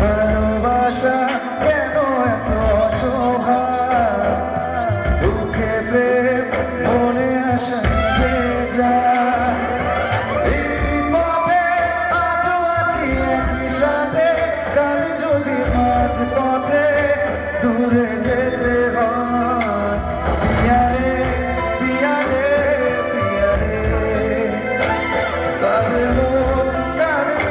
ভালোবাসা কেন এত অসহায়, দুঃখে প্রেম মনে আসা যায়। এই পথে আজও আছি একই সাথে, কাল যদি মাঝ পথে দূরে যেতে হয়। পিয়ারে পিয়ারে পিয়ারে কাঁদে মন কাঁদে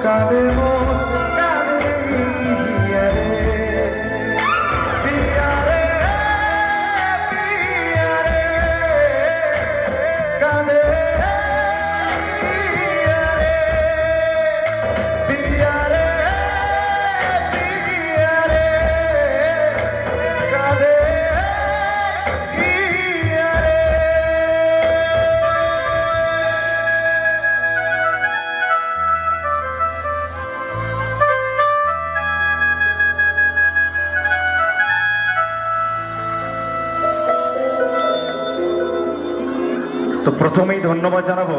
কাঁদে মন কাঁদে পিয়ারে পিয়ারে পিয়ারে কাঁদে পিয়ারে পিয়ারে পিয়ারে কাঁদে তো প্রথমেই ধন্যবাদ জানাবো